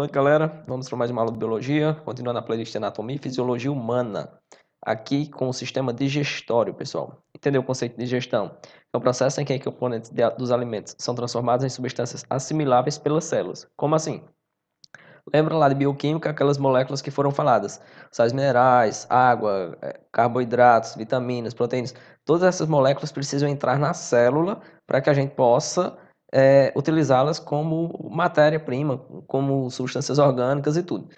noite, galera. Vamos para mais uma aula de biologia, continuando a playlist de anatomia e fisiologia humana. Aqui com o sistema digestório, pessoal. Entendeu o conceito de digestão? É o processo em que componentes dos alimentos são transformados em substâncias assimiláveis pelas células. Como assim? Lembra lá de bioquímica, aquelas moléculas que foram faladas? Sais minerais, água, carboidratos, vitaminas, proteínas. Todas essas moléculas precisam entrar na célula para que a gente possa utilizá-las como matéria-prima, como substâncias orgânicas e tudo.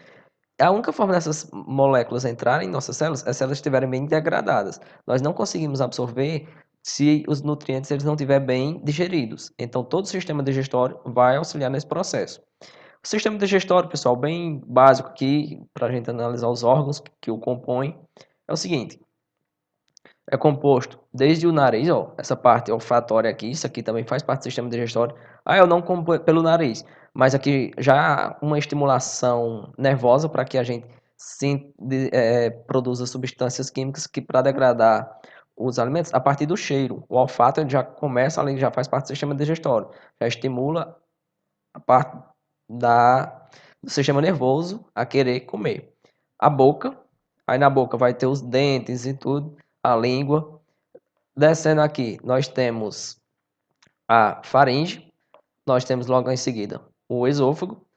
A única forma dessas moléculas entrarem em nossas células é se elas estiverem bem degradadas. Nós não conseguimos absorver se os nutrientes eles não estiverem bem digeridos. Então, todo o sistema digestório vai auxiliar nesse processo. O sistema digestório, pessoal, bem básico aqui, para a gente analisar os órgãos que o compõem, é o seguinte. É composto desde o nariz, ó, essa parte olfatória aqui, isso aqui também faz parte do sistema digestório. Eu não como pelo nariz, mas aqui já há uma estimulação nervosa para que a gente produza substâncias químicas que para degradar os alimentos a partir do cheiro. O olfato ele já começa ali, já faz parte do sistema digestório, já estimula a parte do sistema nervoso a querer comer. A boca, aí na boca vai ter os dentes e tudo, a língua. Descendo aqui, nós temos a faringe, nós temos logo em seguida o esôfago,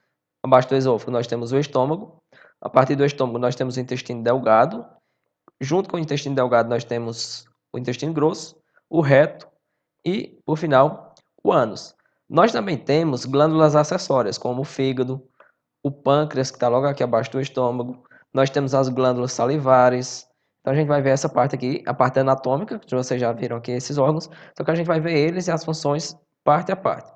abaixo do esôfago nós temos o estômago, a partir do estômago nós temos o intestino delgado, junto com o intestino delgado nós temos o intestino grosso, o reto e, por final, o ânus. Nós também temos glândulas acessórias, como o fígado, o pâncreas, que está logo aqui abaixo do estômago. Nós temos as glândulas salivares. Então a gente vai ver essa parte aqui, a parte anatômica, que vocês já viram aqui esses órgãos, só que a gente vai ver eles e as funções parte a parte.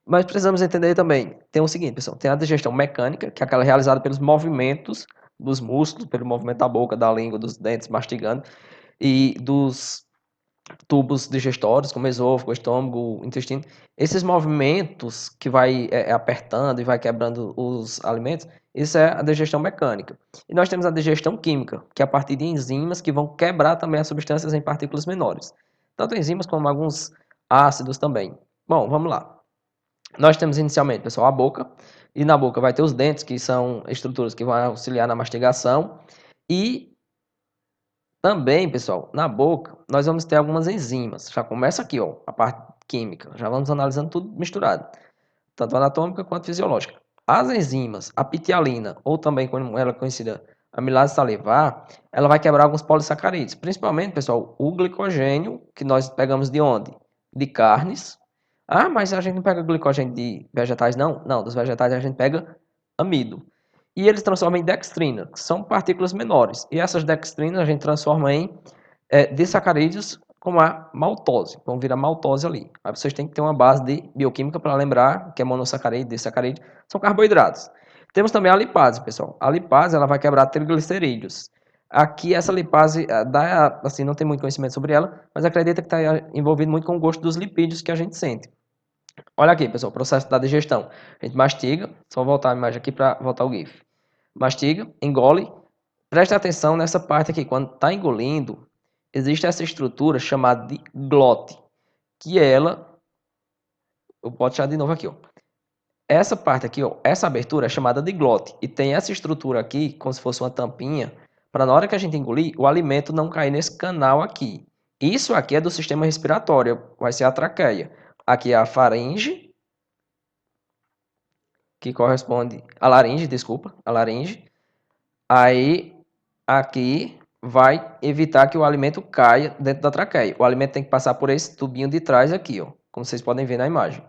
Mas precisamos entender também, tem o seguinte, pessoal, tem a digestão mecânica, que é aquela realizada pelos movimentos dos músculos, pelo movimento da boca, da língua, dos dentes mastigando, e dos tubos digestórios, como esôfago, estômago, intestino. Esses movimentos que vai apertando e vai quebrando os alimentos, isso é a digestão mecânica. E nós temos a digestão química, que é a partir de enzimas que vão quebrar também as substâncias em partículas menores. Tanto enzimas como alguns ácidos também. Bom, vamos lá. Nós temos inicialmente, pessoal, a boca, e na boca vai ter os dentes, que são estruturas que vão auxiliar na mastigação, e também, pessoal, na boca, nós vamos ter algumas enzimas. Já começa aqui, ó, a parte química. Já vamos analisando tudo misturado, tanto anatômica quanto fisiológica. As enzimas, a pitialina, ou também como ela é conhecida, amilase salivar, ela vai quebrar alguns polissacarídeos. Principalmente, pessoal, o glicogênio, que nós pegamos de onde? De carnes. Mas a gente não pega glicogênio de vegetais, não? Não, dos vegetais a gente pega amido. E eles transformam em dextrina, que são partículas menores. E essas dextrinas a gente transforma em disacarídeos como a maltose. Vão virar maltose ali. Aí vocês têm que ter uma base de bioquímica para lembrar que é monossacarídeo, disacarídeo, são carboidratos. Temos também a lipase, pessoal. A lipase ela vai quebrar triglicerídeos. Aqui essa lipase assim, não tem muito conhecimento sobre ela, mas acredita que está envolvido muito com o gosto dos lipídios que a gente sente. Olha aqui, pessoal, o processo da digestão. A gente mastiga, só voltar a imagem aqui para voltar o GIF. Mastiga, engole. Preste atenção nessa parte aqui. Quando está engolindo, existe essa estrutura chamada de glote, que ela... Eu posso deixar de novo aqui, ó. Essa parte aqui, ó, essa abertura é chamada de glote. E tem essa estrutura aqui, como se fosse uma tampinha, para na hora que a gente engolir, o alimento não cair nesse canal aqui. Isso aqui é do sistema respiratório, vai ser a traqueia. Aqui é a faringe, que corresponde à laringe, desculpa, a laringe. Aí, aqui vai evitar que o alimento caia dentro da traqueia. O alimento tem que passar por esse tubinho de trás aqui, ó, como vocês podem ver na imagem.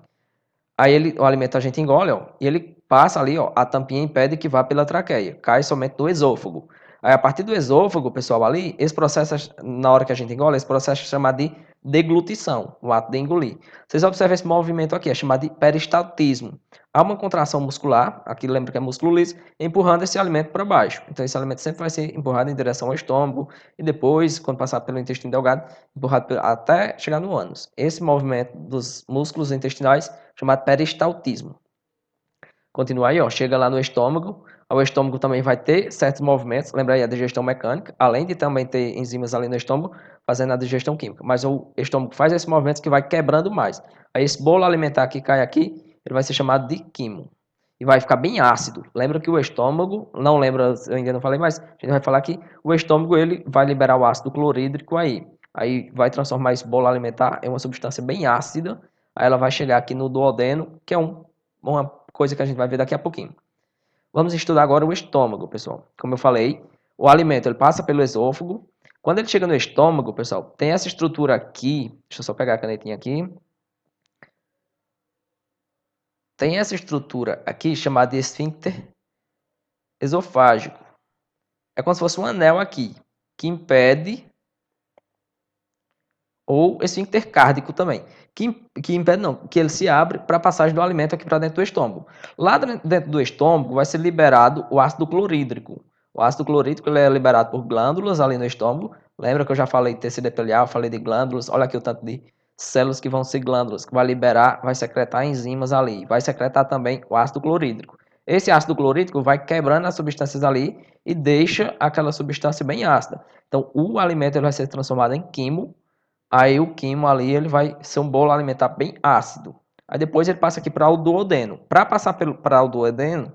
Aí o alimento a gente engole, ó, e ele passa ali, ó, a tampinha impede que vá pela traqueia, cai somente no esôfago. Aí a partir do esôfago, pessoal, ali, esse processo, na hora que a gente engole, esse processo é chamado de deglutição, o ato de engolir. Vocês observam esse movimento aqui, é chamado de peristaltismo. Há uma contração muscular, aqui lembra que é músculo liso, empurrando esse alimento para baixo. Então esse alimento sempre vai ser empurrado em direção ao estômago e depois, quando passar pelo intestino delgado, empurrado até chegar no ânus. Esse movimento dos músculos intestinais chamado peristaltismo. Continua aí, ó, chega lá no estômago. O estômago também vai ter certos movimentos, lembra aí a digestão mecânica, além de também ter enzimas ali no estômago, fazendo a digestão química. Mas o estômago faz esses movimentos que vai quebrando mais. Aí esse bolo alimentar que cai aqui, ele vai ser chamado de quimo. e vai ficar bem ácido. Lembra que o estômago, não lembra, eu ainda não falei, mas a gente vai falar que o estômago ele vai liberar o ácido clorídrico aí. Aí vai transformar esse bolo alimentar em uma substância bem ácida. Aí ela vai chegar aqui no duodeno, que é uma coisa que a gente vai ver daqui a pouquinho. Vamos estudar agora o estômago, pessoal. Como eu falei, o alimento ele passa pelo esôfago. Quando ele chega no estômago, pessoal, tem essa estrutura aqui. Deixa eu só pegar a canetinha aqui. Tem essa estrutura aqui chamada de esfíncter esofágico. É como se fosse um anel aqui, que impede, ou esfíncter cárdico também, que impede não, que ele se abre para a passagem do alimento aqui para dentro do estômago. Lá dentro do estômago vai ser liberado o ácido clorídrico. O ácido clorídrico ele é liberado por glândulas ali no estômago. Lembra que eu já falei de tecido epitelial, falei de glândulas. Olha aqui o tanto de células que vão ser glândulas, que vai liberar, vai secretar enzimas ali. Vai secretar também o ácido clorídrico. Esse ácido clorídrico vai quebrando as substâncias ali e deixa aquela substância bem ácida. Então, o alimento ele vai ser transformado em quimo. Aí o quimo ali ele vai ser um bolo alimentar bem ácido. Aí depois ele passa aqui para o duodeno. Para passar para o duodeno,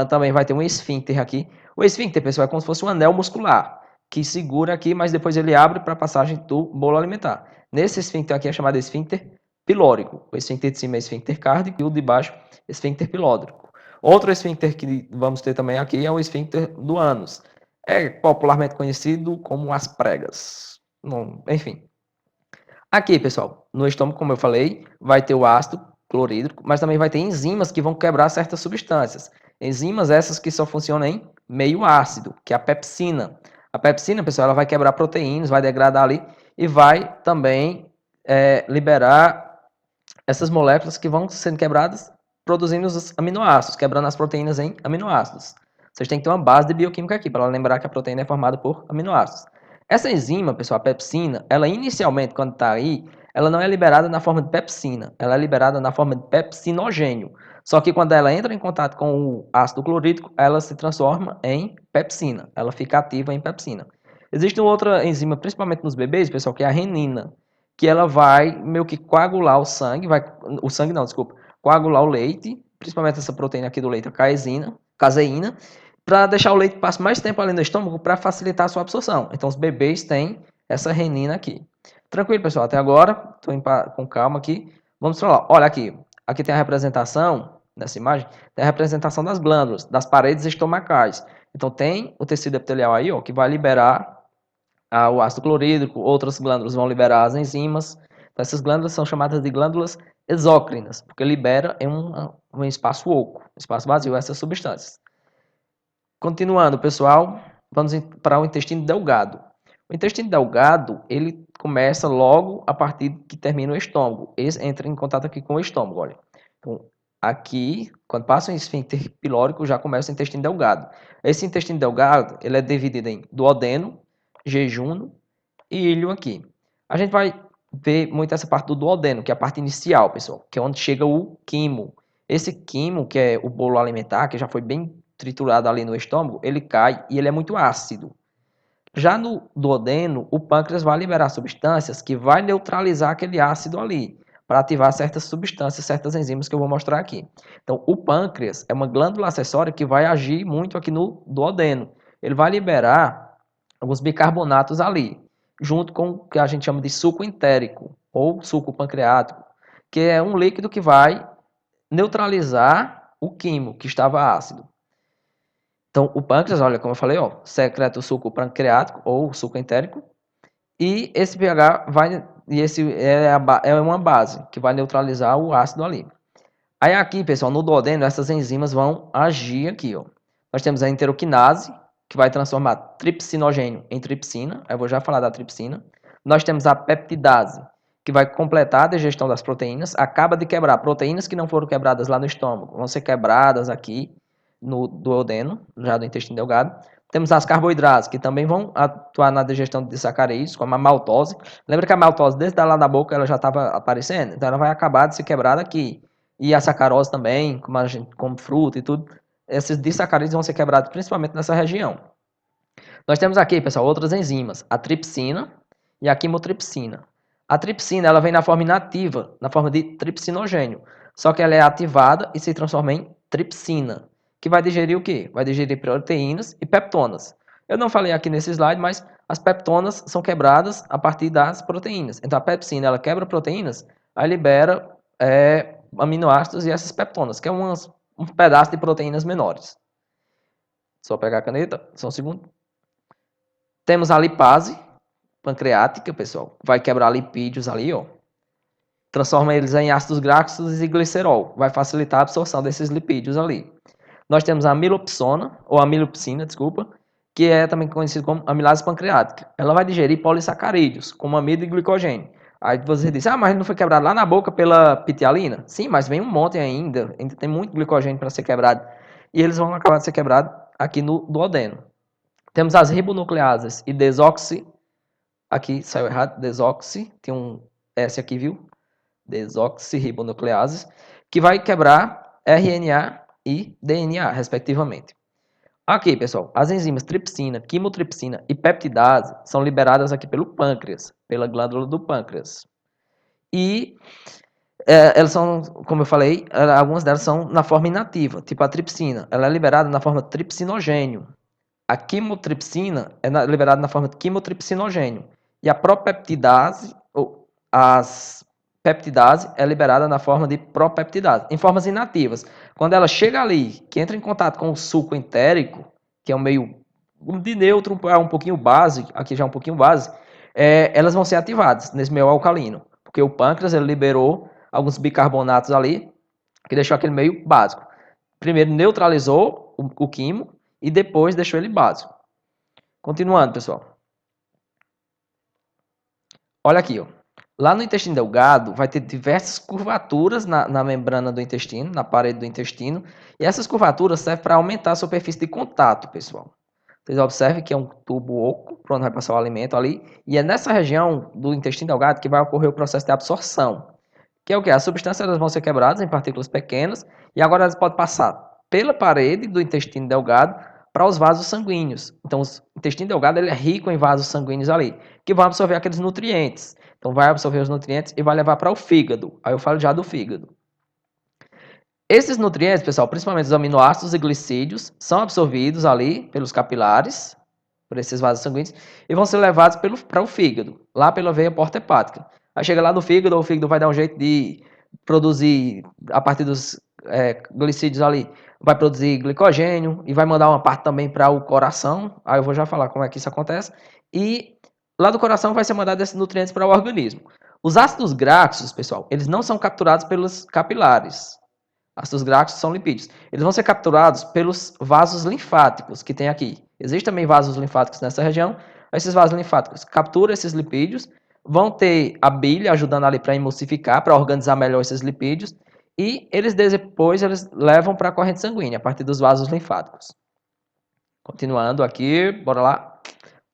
também vai ter um esfíncter aqui. O esfíncter, pessoal, é como se fosse um anel muscular que segura aqui, mas depois ele abre para a passagem do bolo alimentar. Nesse esfíncter aqui é chamado esfíncter pilórico. O esfíncter de cima é esfíncter cárdico e o de baixo esfíncter pilódrico. Outro esfíncter que vamos ter também aqui é o esfíncter do ânus. É popularmente conhecido como as pregas. Enfim. Aqui, pessoal, no estômago, como eu falei, vai ter o ácido clorídrico, mas também vai ter enzimas que vão quebrar certas substâncias. Enzimas essas que só funcionam em meio ácido, que é a pepsina. A pepsina, pessoal, ela vai quebrar proteínas, vai degradar ali e vai também liberar essas moléculas que vão sendo quebradas, produzindo os aminoácidos, quebrando as proteínas em aminoácidos. Vocês têm que ter uma base de bioquímica aqui, para lembrar que a proteína é formada por aminoácidos. Essa enzima, pessoal, a pepsina, ela inicialmente, quando está aí, ela não é liberada na forma de pepsina, ela é liberada na forma de pepsinogênio. Só que quando ela entra em contato com o ácido clorídrico, ela se transforma em pepsina, ela fica ativa em pepsina. Existe uma outra enzima, principalmente nos bebês, pessoal, que é a renina, que ela vai meio que coagular o sangue, coagular o leite, principalmente essa proteína aqui do leite, a caseína, para deixar o leite passar mais tempo ali no estômago para facilitar a sua absorção. Então, os bebês têm essa renina aqui. Tranquilo, pessoal? Até agora, estou com calma aqui. Vamos para lá. Olha aqui. Aqui tem a representação, nessa imagem, tem a representação das glândulas, das paredes estomacais. Então, tem o tecido epitelial aí, ó, que vai liberar o ácido clorídrico, outras glândulas vão liberar as enzimas. Então, essas glândulas são chamadas de glândulas exócrinas, porque libera em um espaço oco, espaço vazio, essas substâncias. Continuando, pessoal, vamos para o intestino delgado. O intestino delgado, ele começa logo a partir que termina o estômago. Esse entra em contato aqui com o estômago, olha. Então, aqui, quando passa o esfíncter pilórico, já começa o intestino delgado. Esse intestino delgado, ele é dividido em duodeno, jejum e ilho aqui. A gente vai ver muito essa parte do duodeno, que é a parte inicial, pessoal, que é onde chega o quimo. Esse quimo, que é o bolo alimentar, que já foi bem triturado ali no estômago, ele cai e ele é muito ácido. Já no duodeno, o pâncreas vai liberar substâncias que vai neutralizar aquele ácido ali, para ativar certas substâncias, certas enzimas que eu vou mostrar aqui. Então, o pâncreas é uma glândula acessória que vai agir muito aqui no duodeno. Ele vai liberar alguns bicarbonatos ali, junto com o que a gente chama de suco entérico, ou suco pancreático, que é um líquido que vai neutralizar o quimo, que estava ácido. Então, o pâncreas, olha, como eu falei, ó, secreta o suco pancreático ou suco entérico, e esse pH vai, e esse é uma base que vai neutralizar o ácido ali. Aí aqui, pessoal, no duodeno, essas enzimas vão agir aqui, ó. Nós temos a enteroquinase, que vai transformar tripsinogênio em tripsina, eu vou já falar da tripsina. Nós temos a peptidase, que vai completar a digestão das proteínas, acaba de quebrar proteínas que não foram quebradas lá no estômago, vão ser quebradas aqui no duodeno, já do intestino delgado. Temos as carboidrases, que também vão atuar na digestão de sacarídeos, como a maltose. Lembra que a maltose, desde lá da boca, ela já estava aparecendo? Então, ela vai acabar de ser quebrada aqui. E a sacarose também, como a gente come fruta e tudo. Esses disacarídeos vão ser quebrados principalmente nessa região. Nós temos aqui, pessoal, outras enzimas. A tripsina e a quimotripsina. A tripsina, ela vem na forma inativa, na forma de tripsinogênio. só que ela é ativada e se transforma em tripsina, que vai digerir o quê? Vai digerir proteínas e peptonas. Eu não falei aqui nesse slide, mas as peptonas são quebradas a partir das proteínas. Então a pepsina ela quebra proteínas, aí libera aminoácidos e essas peptonas, que é um pedaço de proteínas menores. Só pegar a caneta, só um segundo. Temos a lipase pancreática, pessoal. Vai quebrar lipídios ali, ó. Transforma eles em ácidos graxos e glicerol. Vai facilitar a absorção desses lipídios ali. Nós temos a amilopsona, ou amilopsina, desculpa, que é também conhecido como amilase pancreática. Ela vai digerir polissacarídeos, como amido e glicogênio. Aí você diz, mas não foi quebrado lá na boca pela pitialina? Sim, mas vem um monte ainda tem muito glicogênio para ser quebrado. E eles vão acabar de ser quebrados aqui no duodeno. Temos as ribonucleases e desoxi. Aqui saiu errado, desoxi. Tem um S aqui, viu? Desoxirribonucleases, que vai quebrar RNA e DNA, respectivamente. Aqui, pessoal, as enzimas tripsina, quimotripsina e peptidase são liberadas aqui pelo pâncreas, pela glândula do pâncreas. E elas são, como eu falei, algumas delas são na forma inativa, tipo a tripsina. Ela é liberada na forma tripsinogênio. A quimotripsina é liberada na forma de quimotripsinogênio. E a propeptidase, ou as peptidase, é liberada na forma de propeptidase, em formas inativas. Quando ela chega ali, que entra em contato com o suco entérico, que é um meio de neutro a um pouquinho base, aqui já é um pouquinho base, elas vão ser ativadas nesse meio alcalino, porque o pâncreas ele liberou alguns bicarbonatos ali, que deixou aquele meio básico. Primeiro neutralizou o quimo, e depois deixou ele básico. Continuando, pessoal. Olha aqui, ó. Lá no intestino delgado vai ter diversas curvaturas na membrana do intestino, na parede do intestino, e essas curvaturas servem para aumentar a superfície de contato, pessoal. Vocês observem que é um tubo oco, para onde vai passar o alimento ali, e é nessa região do intestino delgado que vai ocorrer o processo de absorção, que é o que? As substâncias elas vão ser quebradas em partículas pequenas, e agora elas podem passar pela parede do intestino delgado para os vasos sanguíneos. Então, o intestino delgado ele é rico em vasos sanguíneos ali, que vão absorver aqueles nutrientes. Então, vai absorver os nutrientes e vai levar para o fígado. Aí eu falo já do fígado. Esses nutrientes, pessoal, principalmente os aminoácidos e glicídios, são absorvidos ali pelos capilares, por esses vasos sanguíneos, e vão ser levados para o fígado, lá pela veia porta hepática. Aí chega lá no fígado, o fígado vai dar um jeito de produzir, a partir dos glicídios ali, vai produzir glicogênio e vai mandar uma parte também para o coração. Aí eu vou já falar como é que isso acontece. E lá do coração vai ser mandado esses nutrientes para o organismo. Os ácidos graxos, pessoal, eles não são capturados pelos capilares. Ácidos graxos são lipídios. Eles vão ser capturados pelos vasos linfáticos que tem aqui. Existem também vasos linfáticos nessa região. Esses vasos linfáticos capturam esses lipídios, vão ter a bile ajudando ali para emulsificar, para organizar melhor esses lipídios, e eles depois eles levam para a corrente sanguínea, a partir dos vasos linfáticos. Continuando aqui, bora lá.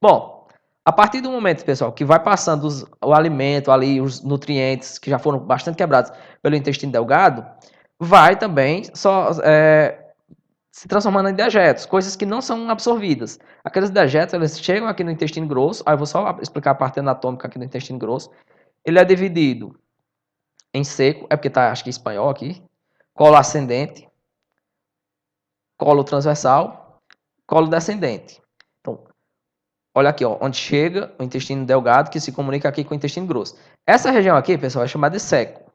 Bom, a partir do momento, pessoal, que vai passando o alimento ali, os nutrientes que já foram bastante quebrados pelo intestino delgado, vai também se transformando em dejetos, coisas que não são absorvidas. Aqueles dejetos, eles chegam aqui no intestino grosso, aí eu vou só explicar a parte anatômica aqui do intestino grosso. Ele é dividido em seco, é porque tá, acho que em espanhol aqui, colo ascendente, colo transversal, colo descendente. Então, olha aqui, ó, onde chega o intestino delgado, que se comunica aqui com o intestino grosso. Essa região aqui, pessoal, é chamada de seco.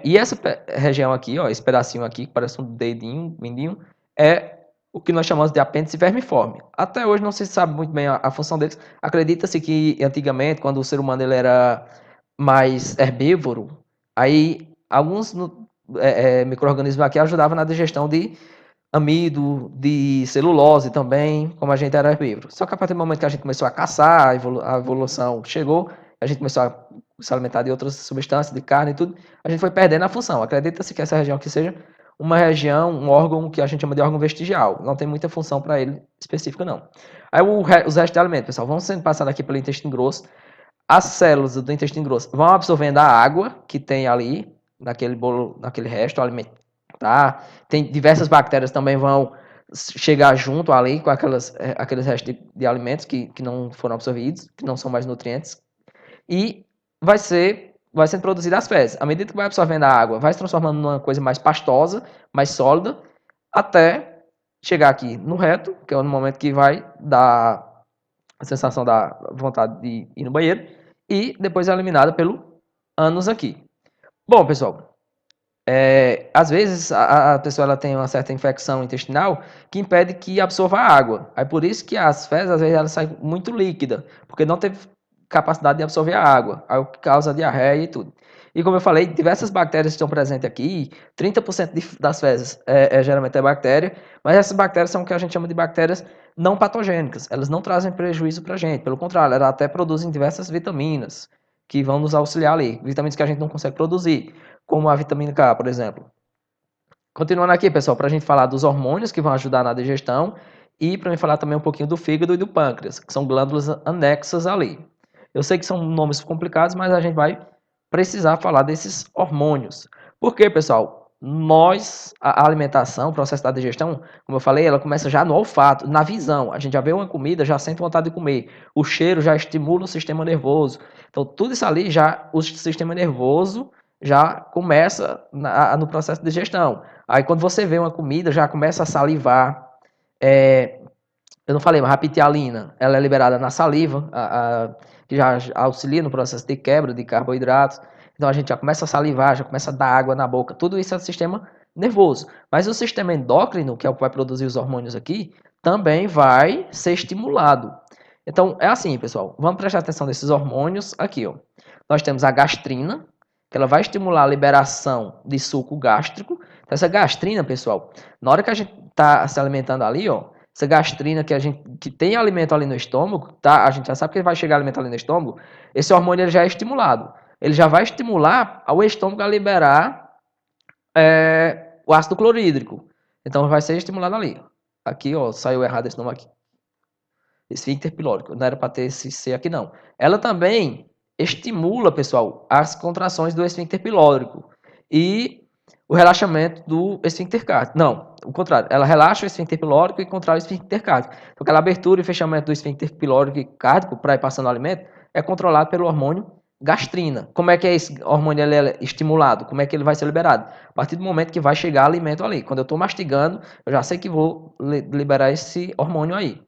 E essa região aqui, ó, esse pedacinho aqui, que parece um dedinho, um mindinho, é o que nós chamamos de apêndice vermiforme. Até hoje não se sabe muito bem a função deles. Acredita-se que antigamente, quando o ser humano ele era mais herbívoro, aí alguns micro-organismos aqui ajudavam na digestão de amido, de celulose também, como a gente era herbívoro. Só que a partir do momento que a gente começou a caçar, a evolução chegou, a gente começou a se alimentar de outras substâncias, de carne e tudo, a gente foi perdendo a função. Acredita-se que essa região aqui seja uma região, um órgão que a gente chama de órgão vestigial. Não tem muita função para ele específica, não. Aí os restos de alimento, pessoal, vão sendo passados aqui pelo intestino grosso. As células do intestino grosso vão absorvendo a água que tem ali, naquele resto alimentar. Tem diversas bactérias também vão chegar junto ali com aqueles restos de alimentos que não foram absorvidos, que não são mais nutrientes. E vai ser vai sendo produzida as fezes. À medida que vai absorvendo a água, vai se transformando numa coisa mais pastosa, mais sólida, até chegar aqui no reto, que é no momento que vai dar a sensação da vontade de ir no banheiro, e depois é eliminada pelo ânus aqui. Bom, pessoal, às vezes a pessoa ela tem uma certa infecção intestinal que impede que absorva a água. Aí por isso que as fezes, às vezes, elas saem muito líquida, porque não teve capacidade de absorver a água, aí o que causa diarreia e tudo. E como eu falei, diversas bactérias estão presentes aqui, 30% das fezes geralmente é bactéria, mas essas bactérias são o que a gente chama de bactérias não patogênicas. Elas não trazem prejuízo para a gente, pelo contrário, elas até produzem diversas vitaminas que vão nos auxiliar ali, vitaminas que a gente não consegue produzir, como a vitamina K, por exemplo. Continuando aqui, pessoal, para a gente falar dos hormônios que vão ajudar na digestão e para mim falar também um pouquinho do fígado e do pâncreas, que são glândulas anexas ali. Eu sei que são nomes complicados, mas a gente vai precisar falar desses hormônios. Por quê, pessoal? A alimentação, o processo da digestão, como eu falei, ela começa já no olfato, na visão. A gente já vê uma comida, já sente vontade de comer. O cheiro já estimula o sistema nervoso. Então, tudo isso ali já, o sistema nervoso já começa no processo de digestão. Aí, quando você vê uma comida, já começa a salivar. Eu não falei, mas a pitialina, ela é liberada na saliva, que já auxilia no processo de quebra de carboidratos. Então a gente já começa a salivar, já começa a dar água na boca. Tudo isso é o sistema nervoso. Mas o sistema endócrino, que é o que vai produzir os hormônios aqui, também vai ser estimulado. Então é assim, pessoal. Vamos prestar atenção nesses hormônios aqui, ó. Nós temos a gastrina, que ela vai estimular a liberação de suco gástrico. Então, essa gastrina, pessoal, na hora que a gente está se alimentando ali, ó, essa gastrina que tem alimento ali no estômago, tá? A gente já sabe que vai chegar alimento ali no estômago. Esse hormônio ele já é estimulado. Ele já vai estimular o estômago a liberar o ácido clorídrico. Então vai ser estimulado ali. Aqui, ó, saiu errado esse nome aqui. Esfíncter pilórico. Não era para ter esse C aqui, não. Ela também estimula, pessoal, as contrações do esfíncter pilórico e o relaxamento do esfíncter cárdico. Não, o contrário. Ela relaxa o esfíncter pilórico e contrai o esfíncter cárdico. Então, aquela abertura e fechamento do esfíncter pilórico e cárdico para ir passando o alimento é controlado pelo hormônio gastrina. Como é que é esse hormônio ele é estimulado? Como é que ele vai ser liberado? A partir do momento que vai chegar alimento ali. Quando eu estou mastigando, eu já sei que vou liberar esse hormônio aí.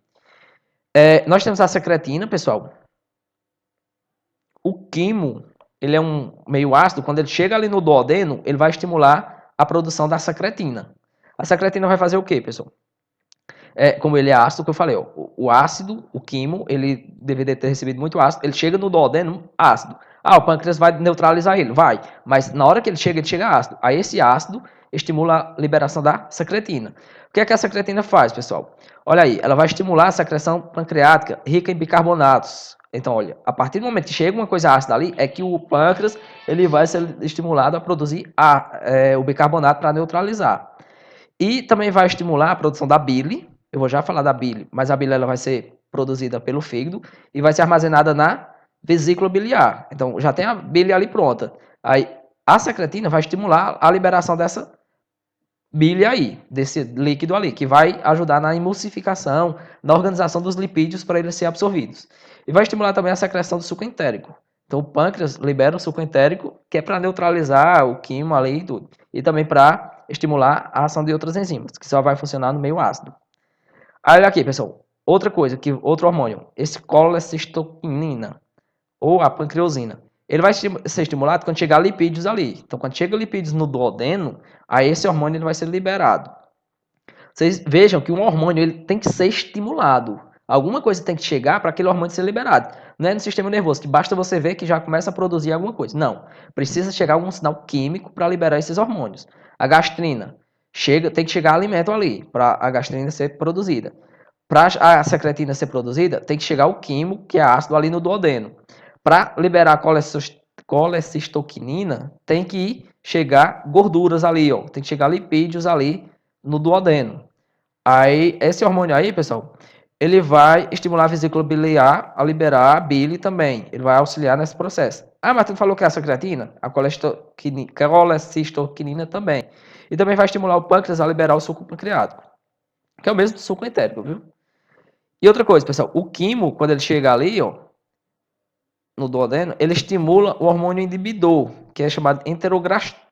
Nós temos a secretina, pessoal. O quimo, ele é um meio ácido. Quando ele chega ali no duodeno, ele vai estimular a produção da secretina. A secretina vai fazer o quê, pessoal? Como ele é ácido, que eu falei, ó, o ácido, o quimo, ele deveria ter recebido muito ácido. Ele chega no duodeno ácido. O pâncreas vai neutralizar ele? Vai. Mas na hora que ele chega ácido. Aí esse ácido estimula a liberação da secretina. O que é que a secretina faz, pessoal? Olha aí, ela vai estimular a secreção pancreática rica em bicarbonatos. Então, olha, a partir do momento que chega uma coisa ácida ali, é que o pâncreas ele vai ser estimulado a produzir o bicarbonato para neutralizar. E também vai estimular a produção da bile. Eu vou já falar da bile, mas a bile ela vai ser produzida pelo fígado e vai ser armazenada na vesícula biliar. Então, já tem a bile ali pronta. Aí, a secretina vai estimular a liberação dessa bile aí, desse líquido ali, que vai ajudar na emulsificação, na organização dos lipídios para eles serem absorvidos. E vai estimular também a secreção do suco entérico. Então, o pâncreas libera o suco entérico, que é para neutralizar o quimo ali e tudo. E também para estimular a ação de outras enzimas, que só vai funcionar no meio ácido. Aí, olha aqui, pessoal. Outra coisa, outro hormônio, esse colecistoquinina, ou a pancreosina. Ele vai ser estimulado quando chegar lipídios ali. Então, quando chega lipídios no duodeno, aí esse hormônio ele vai ser liberado. Vocês vejam que um hormônio ele tem que ser estimulado. Alguma coisa tem que chegar para aquele hormônio ser liberado. Não é no sistema nervoso, que basta você ver que já começa a produzir alguma coisa. Não. Precisa chegar algum sinal químico para liberar esses hormônios. A gastrina. Tem que chegar alimento ali para a gastrina ser produzida. Para a secretina ser produzida, tem que chegar o quimo, que é ácido, ali no duodeno. Para liberar a colecistoquinina, tem que chegar gorduras ali, ó. Tem que chegar lipídios ali no duodeno. Aí, esse hormônio aí, pessoal, ele vai estimular a vesícula biliar a liberar a bile também. Ele vai auxiliar nesse processo. Mas tu falou que é a secretina? A colecistoquinina também. E também vai estimular o pâncreas a liberar o suco pancreático, que é o mesmo do suco entérico, viu? E outra coisa, pessoal, o quimo, quando ele chega ali, ó, no duodeno, ele estimula o hormônio inibidor, que é chamado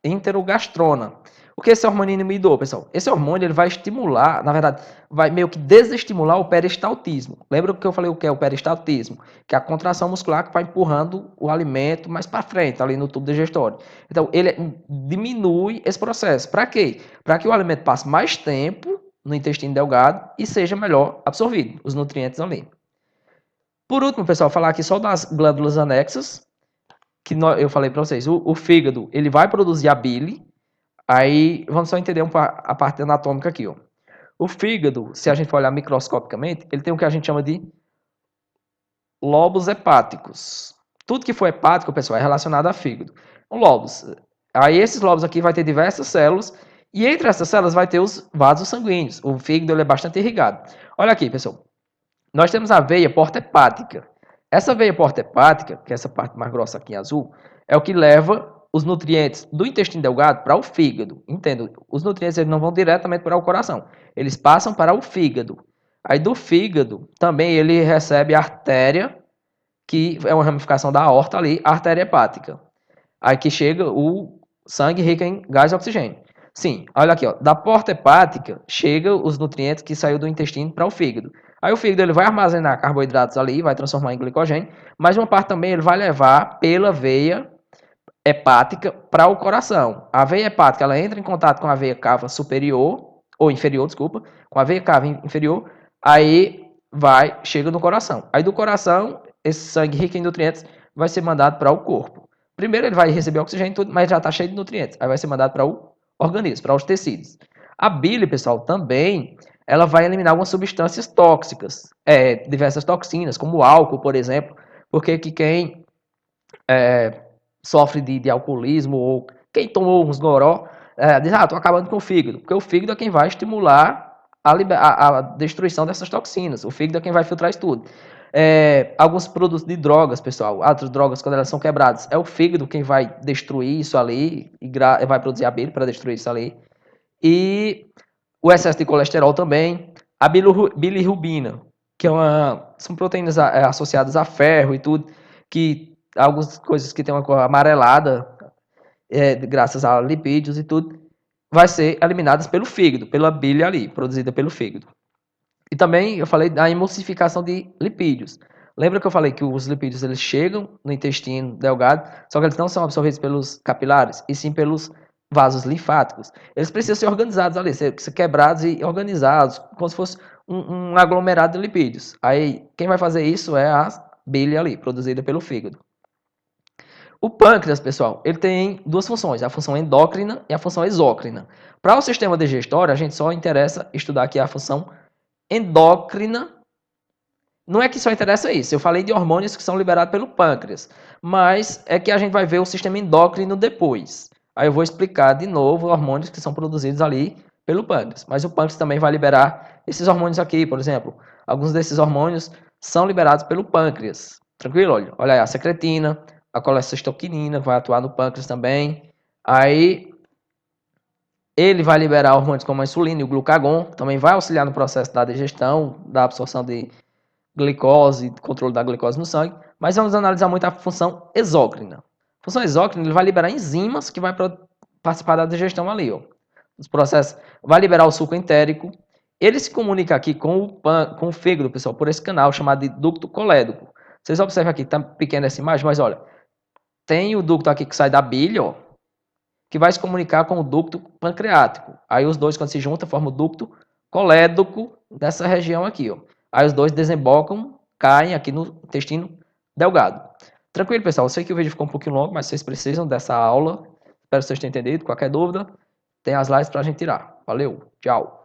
enterogastrona. O que é esse hormônio inibidor, pessoal? Esse hormônio ele vai estimular, na verdade, vai meio que desestimular o peristaltismo. Lembra que eu falei o que é o peristaltismo? Que é a contração muscular que vai empurrando o alimento mais para frente, ali no tubo digestório. Então, ele diminui esse processo. Para quê? Para que o alimento passe mais tempo no intestino delgado e seja melhor absorvido, os nutrientes ali. Por último, pessoal, falar aqui só das glândulas anexas, que eu falei para vocês. O fígado, ele vai produzir a bile. Aí, vamos só entender a parte anatômica aqui, ó. O fígado, se a gente for olhar microscopicamente, ele tem o que a gente chama de lobos hepáticos. Tudo que for hepático, pessoal, é relacionado a fígado. Lobos. Aí esses lobos aqui vai ter diversas células e entre essas células vai ter os vasos sanguíneos. O fígado ele é bastante irrigado. Olha aqui, pessoal. Nós temos a veia porta-hepática. Essa veia porta-hepática, que é essa parte mais grossa aqui em azul, é o que leva os nutrientes do intestino delgado para o fígado. Entendo? Os nutrientes eles não vão diretamente para o coração. Eles passam para o fígado. Aí do fígado também ele recebe a artéria, que é uma ramificação da aorta ali, a artéria hepática. Aí que chega o sangue rico em gás e oxigênio. Sim, olha aqui, ó, da porta hepática chega os nutrientes que saiu do intestino para o fígado. Aí o fígado ele vai armazenar carboidratos ali, vai transformar em glicogênio, mas uma parte também ele vai levar pela veia hepática para o coração. A veia hepática ela entra em contato com a veia cava superior, ou inferior, desculpa, com a veia cava inferior, aí chega no coração. Aí do coração, esse sangue rico em nutrientes vai ser mandado para o corpo. Primeiro ele vai receber oxigênio e tudo, mas já está cheio de nutrientes. Aí vai ser mandado para o organismo, para os tecidos. A bile, pessoal, também ela vai eliminar algumas substâncias tóxicas, diversas toxinas, como o álcool, por exemplo, porque que quem sofre de alcoolismo ou quem tomou uns goró, diz, tô acabando com o fígado, porque o fígado é quem vai estimular a destruição dessas toxinas, o fígado é quem vai filtrar isso tudo. Alguns produtos de drogas, pessoal, outras drogas quando elas são quebradas, é o fígado quem vai destruir isso ali e vai produzir a bile para destruir isso ali. E o excesso de colesterol também, a bilirrubina, que são proteínas associadas a ferro e tudo, que algumas coisas que tem uma cor amarelada, graças a lipídios e tudo, vai ser eliminadas pelo fígado, pela bile ali, produzida pelo fígado. E também eu falei da emulsificação de lipídios. Lembra que eu falei que os lipídios eles chegam no intestino delgado, só que eles não são absorvidos pelos capilares, e sim pelos vasos linfáticos. Eles precisam ser organizados ali, ser quebrados e organizados, como se fosse um aglomerado de lipídios. Aí quem vai fazer isso é a bile ali, produzida pelo fígado. O pâncreas, pessoal, ele tem duas funções, a função endócrina e a função exócrina. Para o sistema digestório, a gente só interessa estudar aqui a função endócrina. Não é que só interessa isso, eu falei de hormônios que são liberados pelo pâncreas, mas é que a gente vai ver o sistema endócrino depois. Aí eu vou explicar de novo hormônios que são produzidos ali pelo pâncreas, mas o pâncreas também vai liberar esses hormônios aqui, por exemplo. Alguns desses hormônios são liberados pelo pâncreas. Tranquilo? Olha aí, a secretina, a colecistoquinina vai atuar no pâncreas também. Aí ele vai liberar hormônios como a insulina e o glucagon, também vai auxiliar no processo da digestão, da absorção de glicose, controle da glicose no sangue, mas vamos analisar muito a função exócrina. A função exócrina ele vai liberar enzimas que vai participar da digestão ali, ó. Os processos vai liberar o suco entérico. Ele se comunica aqui com o fígado, pessoal, por esse canal chamado de ducto colédoco. Vocês observam aqui, tá pequena essa imagem, mas olha, tem o ducto aqui que sai da bile, ó, que vai se comunicar com o ducto pancreático. Aí os dois, quando se juntam, formam o ducto colédoco dessa região aqui, ó. Aí os dois desembocam, caem aqui no intestino delgado. Tranquilo, pessoal? Eu sei que o vídeo ficou um pouquinho longo, mas vocês precisam dessa aula. Espero que vocês tenham entendido. Qualquer dúvida, tem as lives para a gente tirar. Valeu, tchau.